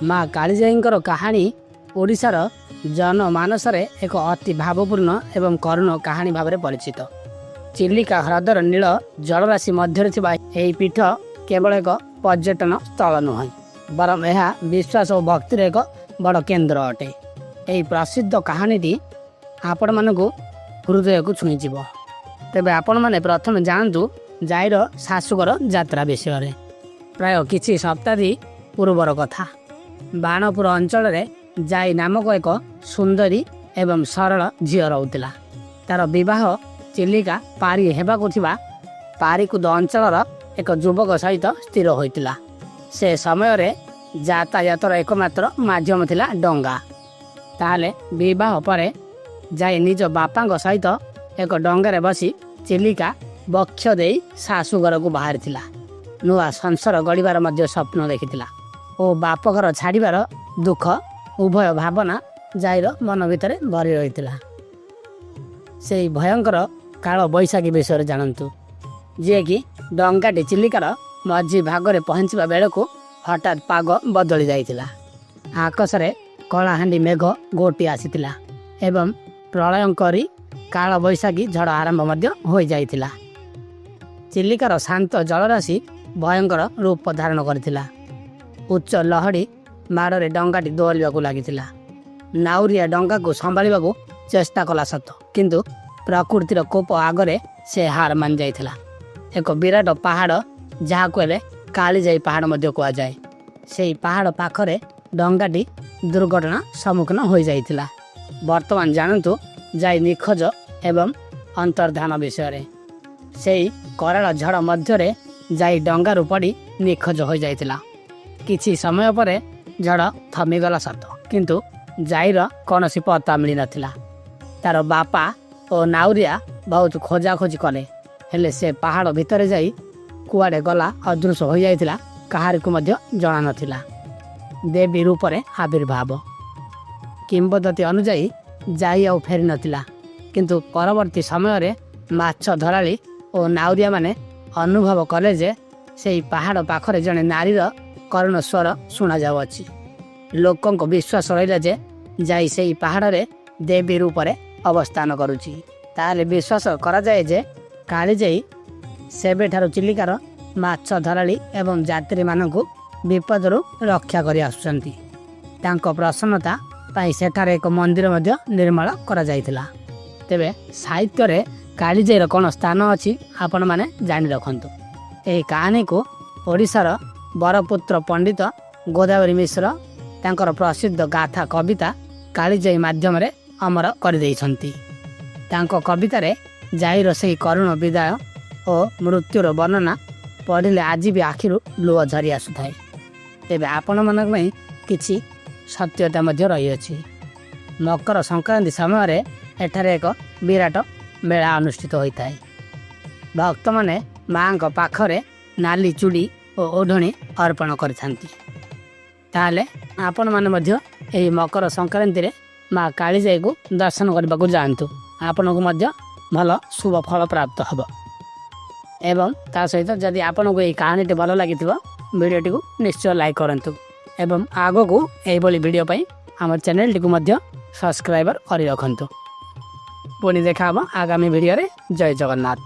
माँ कालीजाईଙ୍କର କାହାଣୀ ଓଡ଼ିଶାର जनमानसରେ ଏକ ଅତି ଭାବପୂର୍ଣ୍ଣ ଏବଂ କରୁଣ କାହାଣୀ ଭାବରେ ପରିଚିତ। ଚିଲିକା ହ୍ରଦର ନୀଳ ଜଳରାଶି ମଧ୍ୟରେ ଥିବା ଏହି ପୀଠ କେବଳ ଏକ ପର୍ଯ୍ୟଟନ ସ୍ଥଳ ନୁହେଁ, ବରଂ ଏହା ବିଶ୍ୱାସ ଓ ଭକ୍ତିର ଏକ ବଡ଼ କେନ୍ଦ୍ର ଅଟେ। ଏହି ପ୍ରସିଦ୍ଧ କାହାଣୀଟି ଆପଣମାନଙ୍କୁ ହୃଦୟକୁ ଛୁଇଁଯିବ। ତେବେ ଆପଣମାନେ ପ୍ରଥମେ ଜାଣନ୍ତୁ ଜାଇର ଶାଶୁଘର ଯାତ୍ରା ବିଷୟରେ। ପ୍ରାୟ କିଛି ଶତାବ୍ଦୀ ପୂର୍ବର କଥା। ବାଣପୁର ଅଞ୍ଚଳରେ ଜାଇ ନାମକ ଏକ ସୁନ୍ଦରୀ ଏବଂ ସରଳ ଝିଅ ରହୁଥିଲା। ତାର ବିବାହ ଚିଲିକା ପାରି ହେବାକୁ ଥିବା ପାରିକୁଦ ଅଞ୍ଚଳର ଏକ ଯୁବକ ସହିତ ସ୍ଥିର ହୋଇଥିଲା। ସେ ସମୟରେ ଯାତାୟାତର ଏକମାତ୍ର ମାଧ୍ୟମ ଥିଲା ଡଙ୍ଗା। ତାହେଲେ ବିବାହ ପରେ ଯାଇ ନିଜ ବାପାଙ୍କ ସହିତ ଏକ ଡଙ୍ଗାରେ ବସି ଚିଲିକା ବକ୍ଷ ଦେଇ ଶାଶୁଘରକୁ ବାହାରିଥିଲା। ନୂଆ ସଂସାର ଗଢ଼ିବାର ମଧ୍ୟ ସ୍ୱପ୍ନ ଦେଖିଥିଲା ଓ ବାପଘର ଛାଡ଼ିବାର ଦୁଃଖ ଉଭୟ ଭାବନା ଜାଇର ମନ ଭିତରେ ଭରି ରହିଥିଲା। ସେହି ଭୟଙ୍କର କାଳ ବୈଶାଖୀ ବିଷୟରେ ଜାଣନ୍ତୁ, ଯିଏକି ଡଙ୍ଗାଟି ଚିଲିକାର ମଝି ଭାଗରେ ପହଞ୍ଚିବା ବେଳକୁ ହଠାତ୍ ପାଗ ବଦଳି ଯାଇଥିଲା। ଆକାଶରେ କଳାହାଣ୍ଡି ମେଘ ଘୋଟି ଆସିଥିଲା ଏବଂ ପ୍ରଳୟଙ୍କରୀ କାଳ ବୈଶାଖୀ ଝଡ଼ ଆରମ୍ଭ ମଧ୍ୟ ହୋଇଯାଇଥିଲା। ଚିଲିକାର ଶାନ୍ତ ଜଳରାଶି ଭୟଙ୍କର ରୂପ ଧାରଣ କରିଥିଲା। ଉଚ୍ଚ ଲହଡ଼ି ମାଡ଼ରେ ଡଙ୍ଗାଟି ଦୋହଲିବାକୁ ଲାଗିଥିଲା। ନାଉରିଆ ଡଙ୍ଗାକୁ ସମ୍ଭାଳିବାକୁ ଚେଷ୍ଟା କଲା ସତ, କିନ୍ତୁ ପ୍ରକୃତିର କୋପ ଆଗରେ ସେ ହାର ମାନିଯାଇଥିଲା। ଏକ ବିରାଟ ପାହାଡ଼, ଯାହାକୁ ହେଲେ କାଳିଜାଇ ପାହାଡ଼ ମଧ୍ୟ କୁହାଯାଏ, ସେହି ପାହାଡ଼ ପାଖରେ ଡଙ୍ଗାଟି ଦୁର୍ଘଟଣା ସମ୍ମୁଖୀନ ହୋଇଯାଇଥିଲା। ବର୍ତ୍ତମାନ ଜାଣନ୍ତୁ ଯାଇ ନିଖୋଜ ଏବଂ ଅନ୍ତର୍ଦ୍ଧାନ ବିଷୟରେ। ସେହି କରାଳ ଝଡ଼ ମଧ୍ୟରେ ଯାଇ ଡଙ୍ଗାରୁ ପଡ଼ି ନିଖୋଜ ହୋଇଯାଇଥିଲା। କିଛି ସମୟ ପରେ ଝଡ଼ ଥମିଗଲା ସତ, କିନ୍ତୁ ଜାଇର କୌଣସି ପତା ମିଳିନଥିଲା। ତାର ବାପା ଓ ନାଉରିଆ ବହୁତ ଖୋଜାଖୋଜି କଲେ, ହେଲେ ସେ ପାହାଡ଼ ଭିତରେ ଯାଇ କୁଆଡ଼େ ଗଲା ଅଦୃଶ୍ୟ ହୋଇଯାଇଥିଲା, କାହାରିକୁ ମଧ୍ୟ ଜଣାନଥିଲା। ଦେବୀ ରୂପରେ ଆବିର୍ଭାବ। କିମ୍ବଦନ୍ତୀ ଅନୁଯାୟୀ ଜାଇ ଆଉ ଫେରି ନଥିଲା, କିନ୍ତୁ ପରବର୍ତ୍ତୀ ସମୟରେ ମାଛ ଧରାଳି ଓ ନାଉରିଆମାନେ ଅନୁଭବ କଲେ ଯେ ସେହି ପାହାଡ଼ ପାଖରେ ଜଣେ ନାରୀର କରୁଣ ସ୍ୱର ଶୁଣାଯାଉଅଛି। ଲୋକଙ୍କ ବିଶ୍ୱାସ ରହିଲା ଯେ ଯାଇ ସେହି ପାହାଡ଼ରେ ଦେବୀ ରୂପରେ ଅବସ୍ଥାନ କରୁଛି। ତାହେଲେ ବିଶ୍ୱାସ କରାଯାଏ ଯେ କାଳିଜାଇ ସେବେଠାରୁ ଚିଲିକାର ମାଛ ଧରାଳି ଏବଂ ଯାତ୍ରୀମାନଙ୍କୁ ବିପଦରୁ ରକ୍ଷା କରି ଆସୁଛନ୍ତି। ତାଙ୍କ ପ୍ରସନ୍ନତା ପାଇଁ ସେଠାରେ ଏକ ମନ୍ଦିର ମଧ୍ୟ ନିର୍ମାଣ କରାଯାଇଥିଲା। ତେବେ ସାହିତ୍ୟରେ କାଳିଜାଇର କ'ଣ ସ୍ଥାନ ଅଛି ଆପଣମାନେ ଜାଣି ରଖନ୍ତୁ। ଏହି କାହାଣୀକୁ ଓଡ଼ିଶାର ବରପୁତ୍ର ପଣ୍ଡିତ ଗୋଦାବରୀ ମିଶ୍ର ତାଙ୍କର ପ୍ରସିଦ୍ଧ ଗାଥା କବିତା କାଳିଜାଇ ମାଧ୍ୟମରେ ଅମର କରିଦେଇଛନ୍ତି। ତାଙ୍କ କବିତାରେ ଜାଇର ସେହି କରୁଣ ବିଦାୟ ଓ ମୃତ୍ୟୁର ବର୍ଣ୍ଣନା ପଢ଼ିଲେ ଆଜି ବି ଆଖିରୁ ଲୁହ ଝରି ଆସୁଥାଏ। ତେବେ ଆପଣମାନଙ୍କ ପାଇଁ କିଛି ସତ୍ୟତା ମଧ୍ୟ ରହିଅଛି। ମକର ସଂକ୍ରାନ୍ତି ସମୟରେ ଏଠାରେ ଏକ ବିରାଟ ମେଳା ଅନୁଷ୍ଠିତ ହୋଇଥାଏ। ଭକ୍ତମାନେ ମାଆଙ୍କ ପାଖରେ ନାଲି ଚୁଡ଼ି ଓ ଓଢ଼ଣୀ ଅର୍ପଣ କରିଥାନ୍ତି। ତାହେଲେ ଆପଣମାନେ ମଧ୍ୟ ଏହି ମକର ସଂକ୍ରାନ୍ତିରେ ମା କାଳିଜାଇକୁ ଦର୍ଶନ କରିବାକୁ ଯାଆନ୍ତୁ। ଆପଣଙ୍କୁ ମଧ୍ୟ ଭଲ ଶୁଭ ଫଳ ପ୍ରାପ୍ତ ହେବ। ଏବଂ ତା ସହିତ ଯଦି ଆପଣଙ୍କୁ ଏହି କାହାଣୀଟି ଭଲ ଲାଗିଥିବ, ଭିଡ଼ିଓଟିକୁ ନିଶ୍ଚୟ ଲାଇକ୍ କରନ୍ତୁ ଏବଂ ଆଗକୁ ଏହିଭଳି ଭିଡ଼ିଓ ପାଇଁ ଆମ ଚ୍ୟାନେଲଟିକୁ ମଧ୍ୟ ସବସ୍କ୍ରାଇବର୍ କରି ରଖନ୍ତୁ। ପୁଣି ଦେଖା ହେବ ଆଗାମୀ ଭିଡ଼ିଓରେ। ଜୟ ଜଗନ୍ନାଥ।